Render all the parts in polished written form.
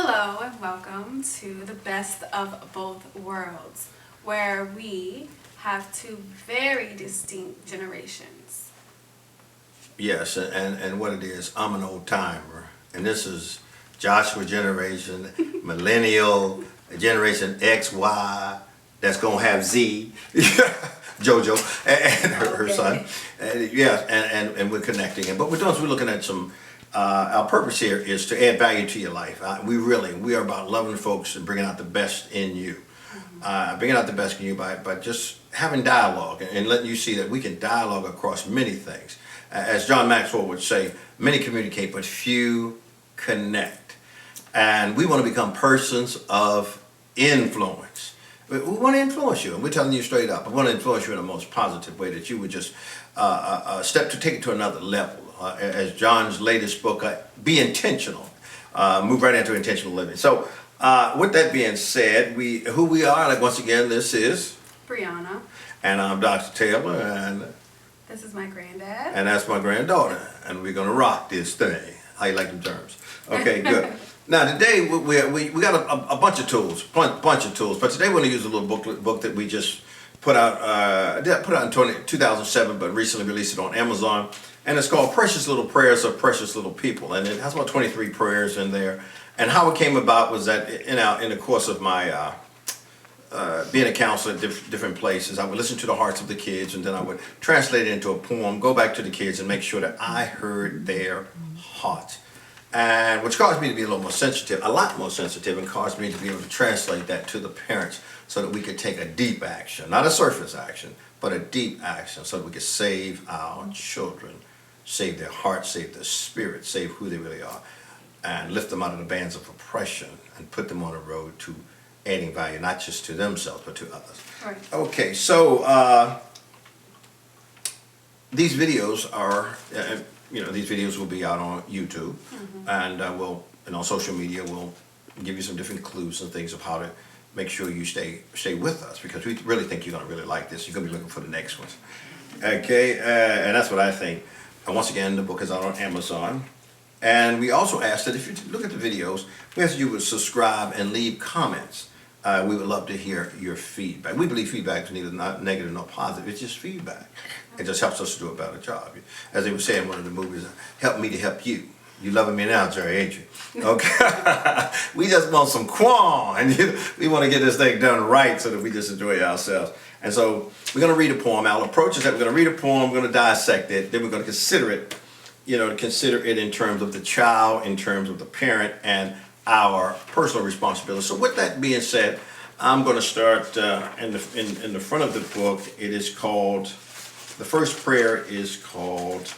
Hello and welcome to the best of both worlds, where we have two very distinct generations. Yes, and what it is, I'm an old timer, and this is Joshua generation, millennial, generation X, Y, that's gonna have Z, JoJo, and her son. And we're connecting. And what we're doing is we're looking at some. Our purpose here is to add value to your life. We are about loving folks and bringing out the best in you. Bringing out the best in you by just having dialogue and letting you see that we can dialogue across many things. As John Maxwell would say, many communicate, but few connect. And we want to become persons of influence. We want to influence you, and we're telling you straight up. We want to influence you in the most positive way that you would just take it to another level. As John's latest book, Be Intentional. Move right into intentional living. So, with that being said, who we are, like once again, this is Brianna. And I'm Dr. Taylor, and this is my granddad. And that's my granddaughter, and we're gonna rock this thing. How you like them terms? Okay, good. Now today we got a bunch of tools, but today we're gonna use a little book that we just put out in 2007, but recently released it on Amazon, and it's called Precious Little Prayers of Precious Little People, and it has about 23 prayers in there. And how it came about was that in the course of my being a counselor at different places, I would listen to the hearts of the kids, and then I would translate it into a poem, go back to the kids, and make sure that I heard their hearts. And which caused me to be a lot more sensitive, and caused me to be able to translate that to the parents so that we could take a deep action, not a surface action, but a deep action so that we could save our children, save their hearts, save their spirit, save who they really are, and lift them out of the bands of oppression and put them on a road to adding value, not just to themselves, but to others. Right. Okay, so these videos are, these videos will be out on YouTube, and on social media, we'll give you some different clues and things of how to make sure you stay with us, because we really think you're going to really like this. You're going to be looking for the next ones. Okay, and that's what I think. And once again, the book is out on Amazon. And we also ask that if you look at the videos, we ask that you would subscribe and leave comments. We would love to hear your feedback. We believe feedback is neither not negative nor positive. It's just feedback. It just helps us to do a better job. As they would say in one of the movies, help me to help you. You loving me now, Jerry, ain't you? Okay. We just want some quan, and we want to get this thing done right so that we just enjoy ourselves. And so we're going to read a poem. Our approach is that we're going to read a poem, we're going to dissect it, then we're going to consider it, in terms of the child, in terms of the parent, and our personal responsibility. So with that being said, I'm going to start in the front of the book. It is called, the first prayer is called,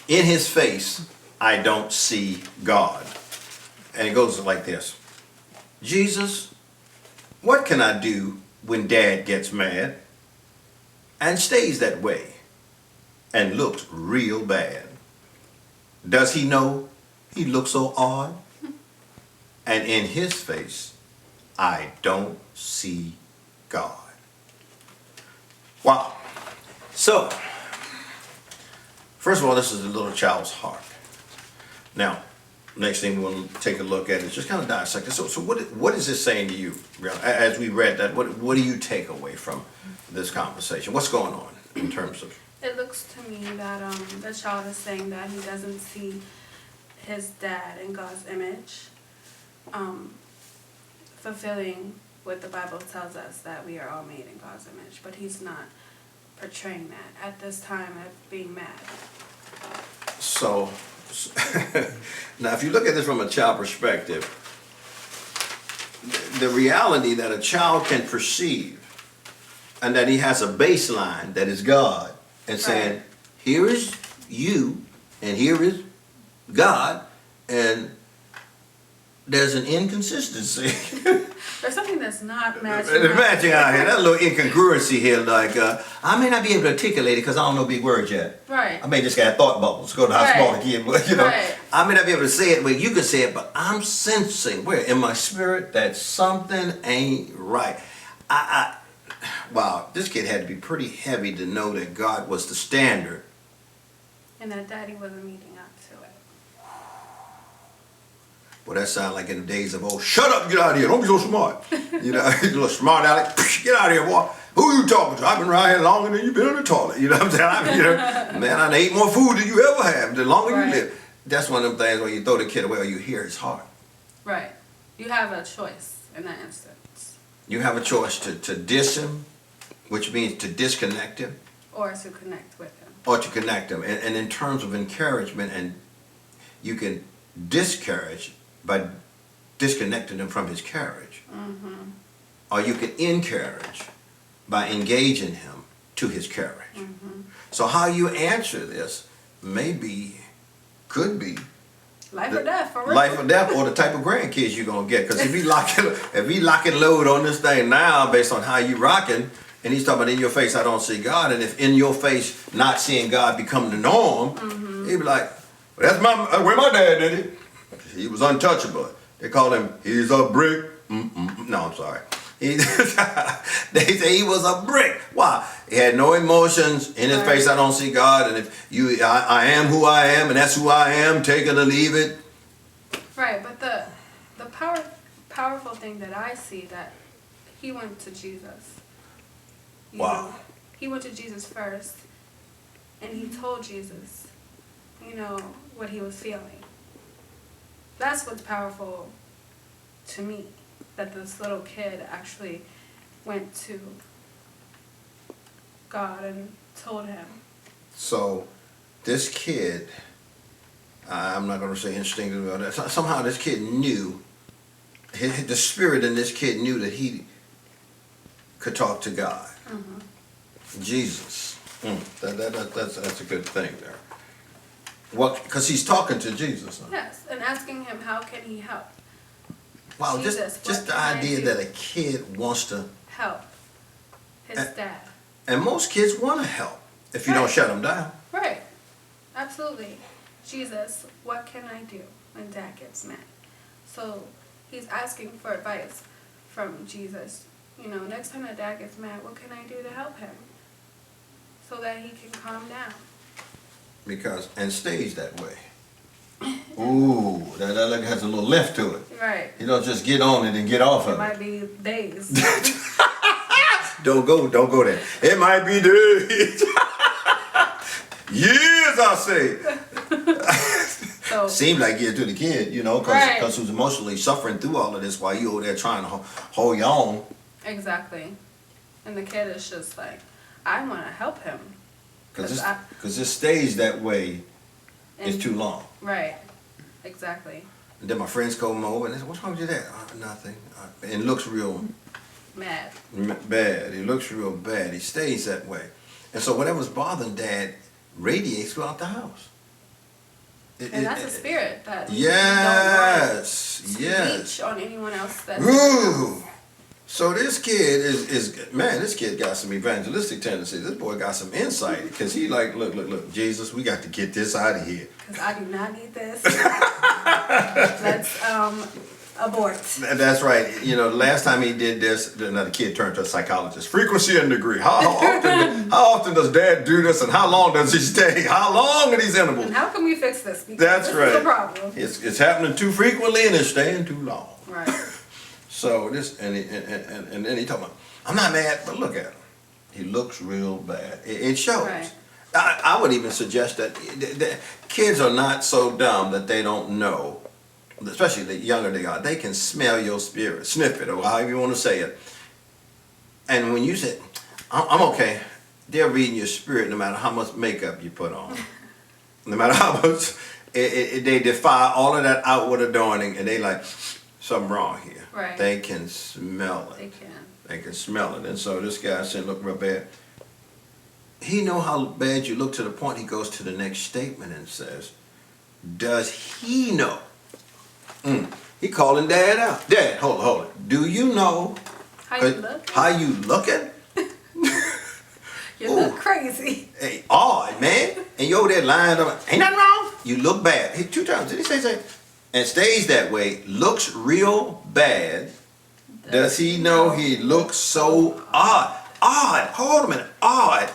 In His Face, I Don't See God. And it goes like this. Jesus, what can I do when Dad gets mad and stays that way and looks real bad? Does he know he looks so odd? And in his face, I don't see God. Wow. So, first of all, this is a little child's heart. Now, next thing we want to take a look at is just kind of dissect it. So what is this saying to you, as we read that? What do you take away from this conversation? What's going on in terms of? It looks to me that the child is saying that he doesn't see his dad in God's image, fulfilling what the Bible tells us, that we are all made in God's image, but he's not portraying that at this time of being mad. So, now if you look at this from a child perspective, the reality that a child can perceive and that he has a baseline that is God, and saying, right, here is you and here is God, and there's an inconsistency. There's something that's not matching. Matching out here, that little incongruency here, like, I may not be able to articulate it because I don't know big words yet. Right. I may just got thought bubbles, go to how small the kid, but right, I may not be able to say it where you can say it, but I'm sensing, where in my spirit, that something ain't right. Wow, this kid had to be pretty heavy to know that God was the standard. And that daddy wasn't meeting up to it. Well, that sounds like in the days of old. Shut up, get out of here. Don't be so smart. You know, you little smart aleck. Get out of here, boy. Who you talking to? I've been around here longer than you've been in the toilet. You know what I'm saying? I mean, you know, man, I done ate more food than you ever have. The longer you live. That's one of them things where you throw the kid away or you hear his heart. Right. You have a choice in that instance. You have a choice to diss him, which means to disconnect him. Or to connect with him. Or to connect him. And in terms of encouragement, and you can discourage by disconnecting him from his courage. Mm-hmm. Or you can encourage by engaging him to his courage. Mm-hmm. So how you answer this could be life or death, for real. Life or death, or the type of grandkids you're gonna get. Because if he locking load on this thing now, based on how you rocking, and he's talking about in your face, I don't see God, and if in your face not seeing God become the norm, he'd be like, well, that's where my dad did it. He was untouchable. They call him, he's a brick. No, I'm sorry. They say he was a brick. Why? He had no emotions. In his face, I don't see God. And if I am who I am, and that's who I am, take it or leave it. Right, but the powerful thing that I see, that he went to Jesus. You know, he went to Jesus first, and he told Jesus, you know, what he was feeling. That's what's powerful to me. That this little kid actually went to God and told him. So, this kid, I'm not going to say instinctively, but somehow this kid knew, the spirit in this kid knew that he could talk to God. Mm-hmm. Jesus. That's a good thing there. Because he's talking to Jesus. Huh? Yes, and asking him, how can he help? Wow, Jesus, just the idea that a kid wants to help his dad. And most kids want to help if you don't shut them down. Right. Absolutely. Jesus, what can I do when dad gets mad? So he's asking for advice from Jesus. You know, next time that dad gets mad, what can I do to help him? So that he can calm down. And stays that way. Ooh, that has a little lift to it. Right. You don't just get on it and get off of it. It might be days. Don't go there. It might be days. Years, I say. So, seemed like years to the kid, you know, because who's emotionally suffering through all of this while you over there trying to hold your own. Exactly. And the kid is just like, I want to help him. Because it stays that way. It's too long. Right. Exactly. And then my friends come over and they say, what's wrong with you there? Nothing. And it looks real mad. Bad. It looks real bad. He stays that way. And so whatever's bothering Dad radiates throughout the house. And that's a spirit that yes, don't want to reach on anyone else. Ooh. So this kid this kid got some evangelistic tendencies. This boy got some insight because he like, look, Jesus, we got to get this out of here. Because I do not need this. Let's abort. That's right. You know, the last time he did this, another kid turned to a psychologist. Frequency and degree. How often does Dad do this, and how long does he stay? How long are these intervals? And how can we fix this? Because that's this right. is a problem. It's happening too frequently, and it's staying too long. Right. So this, and then he talking about, I'm not mad, but look at him. He looks real bad. It shows. Right. I would even suggest that kids are not so dumb that they don't know, especially the younger they are. They can smell your spirit, sniff it, or however you want to say it. And when you say, I'm okay, they're reading your spirit no matter how much makeup you put on. No matter how much, they defy all of that outward adorning, and they like, something wrong here. Right. They can smell it. They can smell it. And so this guy said, look real bad. He know how bad you look to the point he goes to the next statement and says, does he know? He calling Dad out. Dad, hold it. Do you know how you looking? You look crazy. Hey, odd, man. And you over there lying up. Ain't nothing wrong. You look bad. Hey, 2 times. Did he say that? And stays that way, looks real bad. Does he know he looks so odd? Odd. Hold a minute. Odd.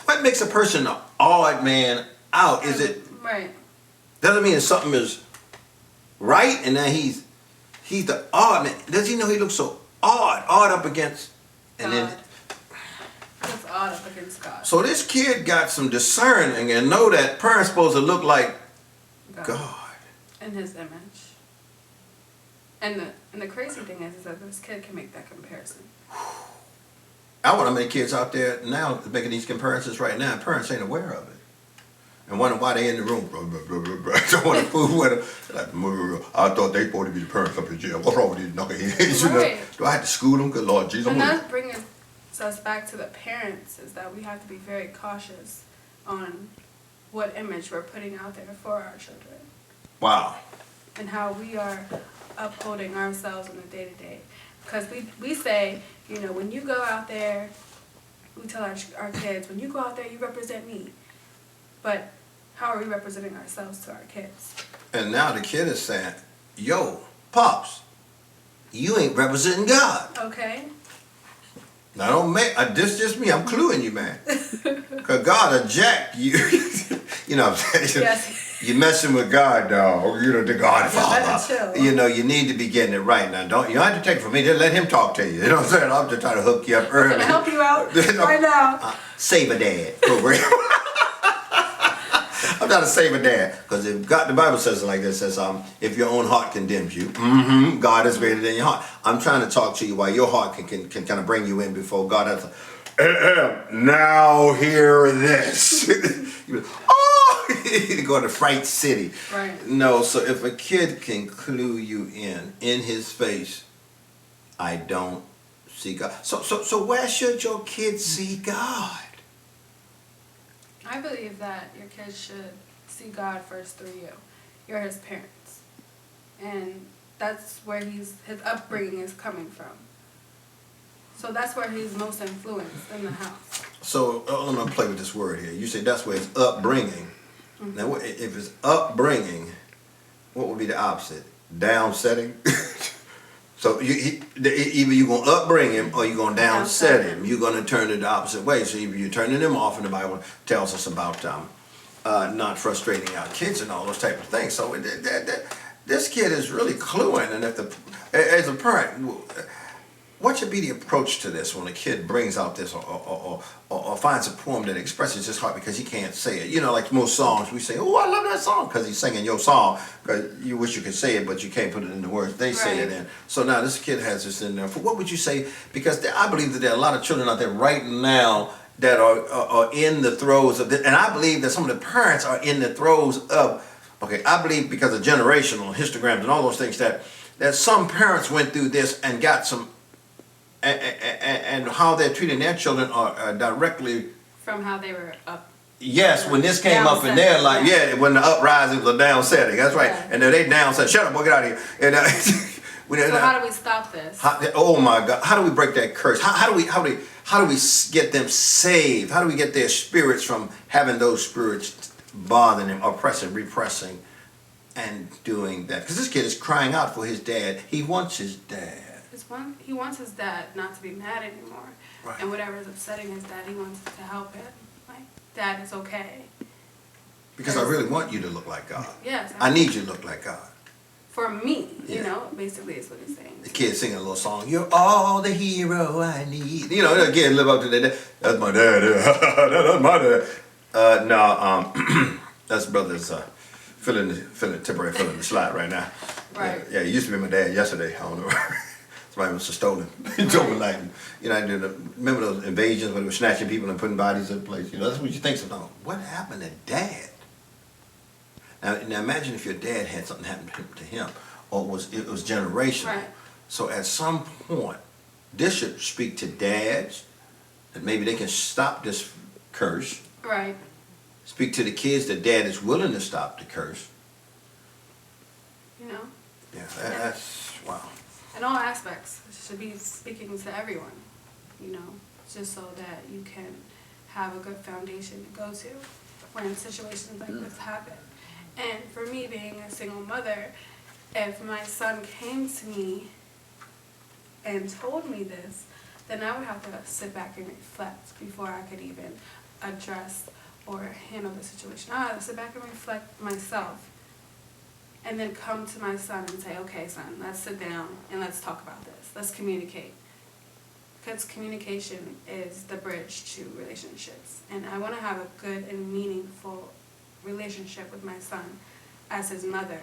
What makes a person an odd man out? Is it? Right. Doesn't mean something is right? And now he's the odd man. Does he know he looks so odd up against, and God. then Looks odd up against God. so this kid got some discerning and know that parents supposed to look like God. In his image. And the crazy thing is that this kid can make that comparison. I want to make kids out there now making these comparisons right now. Parents ain't aware of it. And wonder why they in the room. Don't want to fool with them. Like, I thought they supposed to be the parents up in jail. What's wrong with these knuckleheads? You know? Do I have to school them? Good Lord Jesus. And that brings us back to the parents, is that we have to be very cautious on what image we're putting out there for our children. Wow. And how we are upholding ourselves on a day-to-day. Because we say, you know, when you go out there, we tell our kids, when you go out there, you represent me. But how are we representing ourselves to our kids? And now the kid is saying, yo, Pops, you ain't representing God. Okay. Now don't make, this just me, I'm cluing you, man. Because God will jack you. You know what I'm saying? Yes. You're messing with God, dog. You know, the Godfather. Chill. You know, you need to be getting it right now. You don't have to take it from me. Just let him talk to you. You know what I'm saying? I'm just trying to hook you up early. I'm going to help you out right now. Save a dad program. I'm trying to save a dad. Because if God, the Bible says it like this, it says, if your own heart condemns you, God is greater than your heart. I'm trying to talk to you while your heart can kind of bring you in before God has now hear this. You go, oh, you go to Fright City. Right. No, so if a kid can clue you in his face, I don't see God. So where should your kids see God? I believe that your kids should see God first through you. You're his parents. And that's where his upbringing is coming from. So that's where he's most influenced, in the house. So I'm going to play with this word here. You say that's where it's upbringing. Mm-hmm. Now, if it's upbringing, what would be the opposite? Downsetting? So either you're going to upbring him or you're going to downset him. You're going to turn it the opposite way. So either you're turning him off, and the Bible tells us about not frustrating our kids and all those type of things. So this kid is really cluing. And as a parent, what should be the approach to this when a kid brings out this or finds a poem that expresses his heart because he can't say it? You know, like most songs, we say, oh, I love that song because he's singing your song. Because you wish you could say it, but you can't put it in the words they say it in. So now this kid has this in there. What would you say? Because I believe that there are a lot of children out there right now that are in the throes of this. And I believe that some of the parents are in the throes of, I believe because of generational histograms and all those things that some parents went through this and got some, and how they're treating their children are directly from how they were up. Yes, when this came up in their life, when the uprising was a downsetting, that's right. Yeah. And then they downset, shut up, boy, get out of here. And, so how do we stop this? Oh my God, how do we break that curse? How do we get them saved? How do we get their spirits from having those spirits bothering them, oppressing, repressing, and doing that? Because this kid is crying out for his dad. He wants his dad. He wants his dad not to be mad anymore. Right. And whatever is upsetting his dad, he wants to help him. Like, Dad, it's okay. Because I really want you to look like God. Yes. I need you to look like God. For me, you know, basically is what he's saying. The kid singing a little song, you're all the hero I need. You know, again, live up to that. That's my dad. That's my dad. That's brother's temporary filling the slide right now. Right. Yeah, he used to be my dad yesterday. I don't know. Somebody must have stolen. Like, you know, remember those invasions where they were snatching people and putting bodies in place? You know, that's what you think sometimes. What happened to Dad? Now imagine if your dad had something happen to him, or it was generational. Right. So at some point, this should speak to dads that maybe they can stop this curse. Right. Speak to the kids that dad is willing to stop the curse. You know? Yeah, that's wow. In all aspects, it should be speaking to everyone, you know, just so that you can have a good foundation to go to when situations like this happen. And for me, being a single mother, if my son came to me and told me this, then I would have to sit back and reflect before I could even address or handle the situation. I have to sit back and reflect myself and then come to my son and say, okay, son, let's sit down and let's talk about this. Let's communicate. Because communication is the bridge to relationships. And I want to have a good and meaningful relationship with my son as his mother.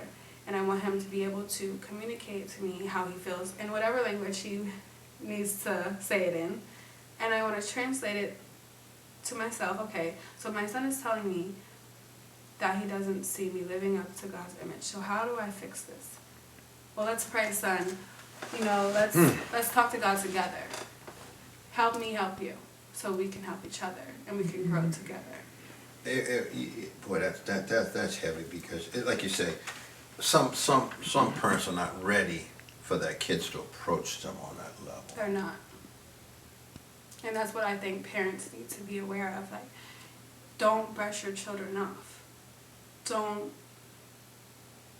And I want him to be able to communicate to me how he feels in whatever language he needs to say it in. And I want to translate it to myself. Okay, so my son is telling me that he doesn't see me living up to God's image. So how do I fix this? Well, let's pray, son. You know, let's talk to God together. Help me help you, so we can help each other and we can grow together. Boy, that's heavy because, like you say, some parents are not ready for their kids to approach them on that level. They're not. And that's what I think parents need to be aware of. Like, don't brush your children off. Don't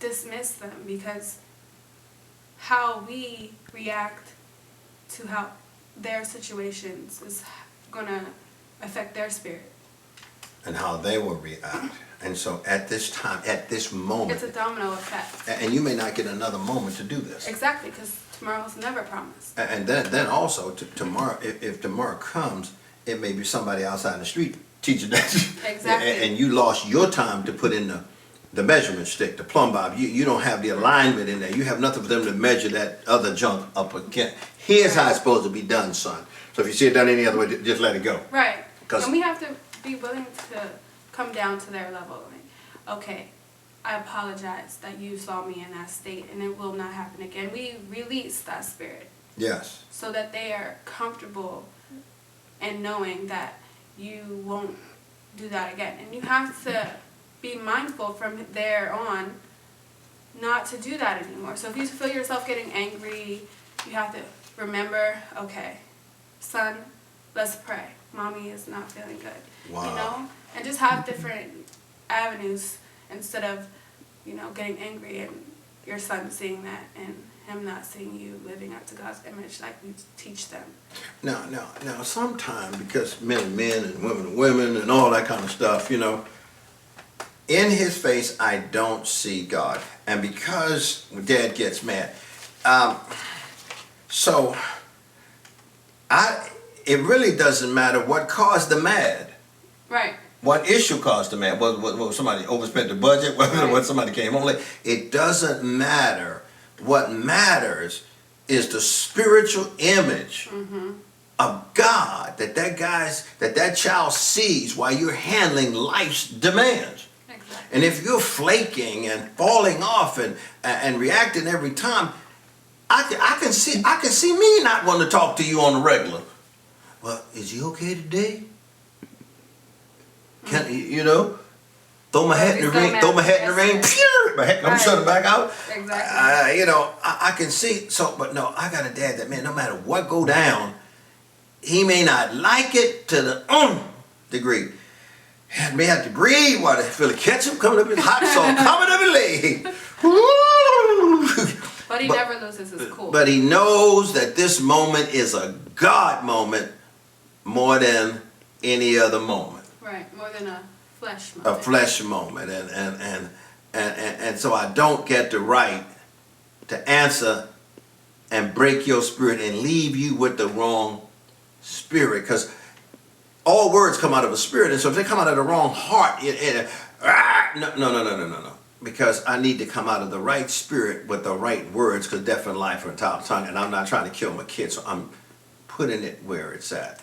dismiss them, because how we react to how their situations is going to affect their spirit. And how they will react. And so at this time, at this moment. It's a domino effect. And you may not get another moment to do this. Exactly, because tomorrow's never promised. And then also, tomorrow, if tomorrow comes, it may be somebody outside in the street teaching that. Exactly. And you lost your time to put in the measurement stick, the plumb bob. You don't have the alignment in there. You have nothing for them to measure that other junk up again. Here's how it's supposed to be done, son. So if you see it done any other way, just let it go. Right. And we have to be willing to come down to their level. Like, okay, I apologize that you saw me in that state, and it will not happen again. We release that spirit. Yes. So that they are comfortable and knowing that you won't do that again. And you have to be mindful from there on not to do that anymore. So if you feel yourself getting angry, you have to remember, okay, son, let's pray. Mommy is not feeling good. Wow. You know? And just have different avenues instead of, you know, getting angry and your son seeing that and him not seeing you living up to God's image like we teach them. Now, sometimes, because men are men and women are women and all that kind of stuff, you know, in his face, I don't see God. And because Dad gets mad, it really doesn't matter what caused the mad. Right. What issue caused the mad? Was somebody overspent the budget? What somebody came home late? It doesn't matter. What matters is the spiritual image of God that child sees while you're handling life's demands. Exactly. And if you're flaking and falling off and reacting every time, I can see me not wanting to talk to you on the regular. Well, is he okay today? Can you know? Throw my hat in the ring. Throw my hat in the ring. Pure. My hat. I'm shutting back out. Exactly. You know, I can see. So, but no, I got a dad that, man, no matter what go down, he may not like it to the degree. And may have to breathe while I feel the ketchup coming up his hot sauce coming up his leg. But he never loses his cool. But he knows that this moment is a God moment more than any other moment. Right, more than a flesh moment. A flesh moment. And so I don't get the right to answer and break your spirit and leave you with the wrong spirit. Because all words come out of a spirit. And so if they come out of the wrong heart, no. Because I need to come out of the right spirit with the right words, because death and life are in top tongue, and I'm not trying to kill my kids, so I'm putting it where it's at.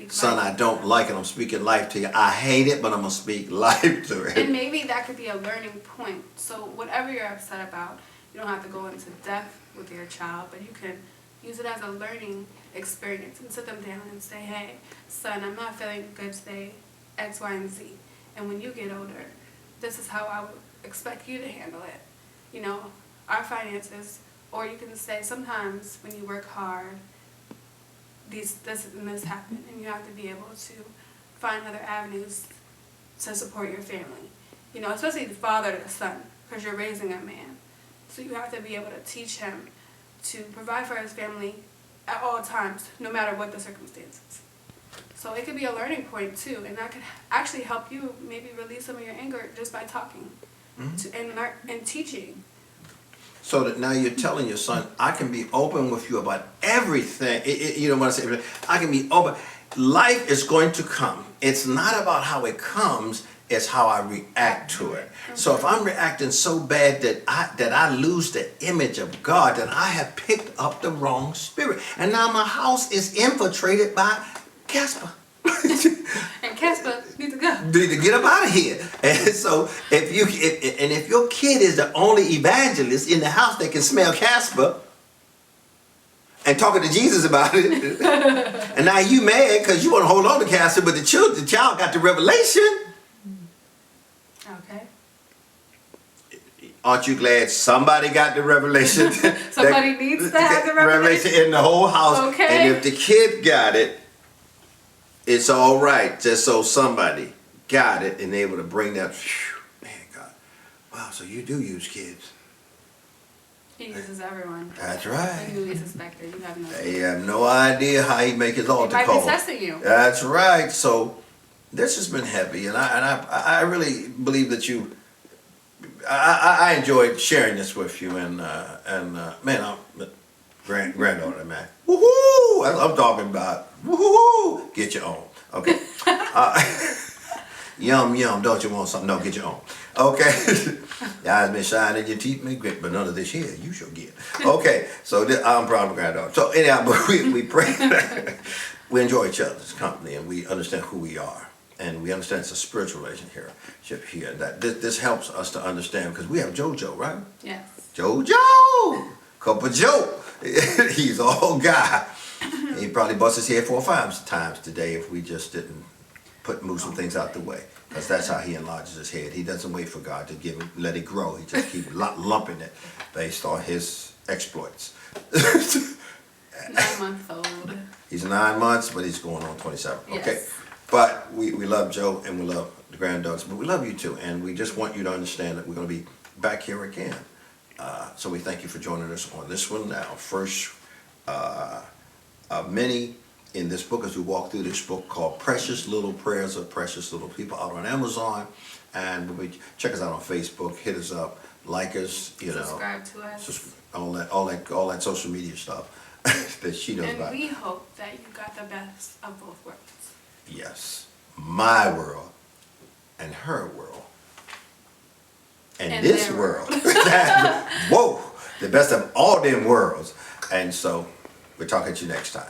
Son, I don't like it. I'm speaking life to you. I hate it, but I'm going to speak life to it. And maybe that could be a learning point. So whatever you're upset about, you don't have to go into depth with your child, but you can use it as a learning experience and sit them down and say, hey, son, I'm not feeling good today, X, Y, and Z. And when you get older, this is how I would expect you to handle it. You know, our finances, or you can say sometimes when you work hard, this and this happen, and you have to be able to find other avenues to support your family. You know, especially the father to the son, because you're raising a man. So you have to be able to teach him to provide for his family at all times, no matter what the circumstances. So it could be a learning point too, and that could actually help you maybe release some of your anger just by talking and teaching So that now you're telling your son, I can be open with you about everything. You know what I say? I can be open. Life is going to come. It's not about how it comes, it's how I react to it. So if I'm reacting so bad that I lose the image of God, then I have picked up the wrong spirit. And now my house is infiltrated by Casper. And Casper needs to go. Need to get up out of here. And so if your kid is the only evangelist in the house that can smell Casper and talking to Jesus about it, and now you mad because you want to hold on to Casper, but the child got the revelation. Okay. Aren't you glad somebody got the revelation? Somebody needs to have the revelation in the whole house. Okay. And if the kid got it, it's all right. Just so somebody got it and able to bring that. Whew, man, God, wow! So you do use kids. He uses everyone. That's right. You newly suspected. You have no idea. They have no idea how he make his altar He might call. be testing you. That's right. So this has been heavy, and I really believe that you. I enjoyed sharing this with you, and man, I'm granddaughter, man. Woohoo! I'm talking about woohoo! Get your own, okay? Yum yum, don't you want something? No, get your own. Okay. Your eyes may shine and your teeth may grit, but none of this here you shall get. Okay, so I'm proud of granddaughter. So anyhow, but we pray. We enjoy each other's company, and we understand who we are, and we understand it's a spiritual relationship here. That this helps us to understand, because we have JoJo, right? Yes. JoJo, Cup of Joe. He's all guy. He probably bust his head 4 or 5 times today if we just didn't move some things out the way. Because that's how he enlarges his head. He doesn't wait for God to let it grow. He just keeps lumping it based on his exploits. 9-month-old. He's 9 months, but he's going on 27. Yes. Okay. But we love Joe and we love the granddogs, but we love you too. And we just want you to understand that we're going to be back here again. So we thank you for joining us on this one now. First of many in this book as we walk through this book called Precious Little Prayers of Precious Little People, out on Amazon. And check us out on Facebook, hit us up, like us, Subscribe to us. all that social media stuff that she knows about. And we hope that you got the best of both worlds. Yes. My world and her world. And this their world. Whoa. The best of all them worlds. And so we're talking to you next time.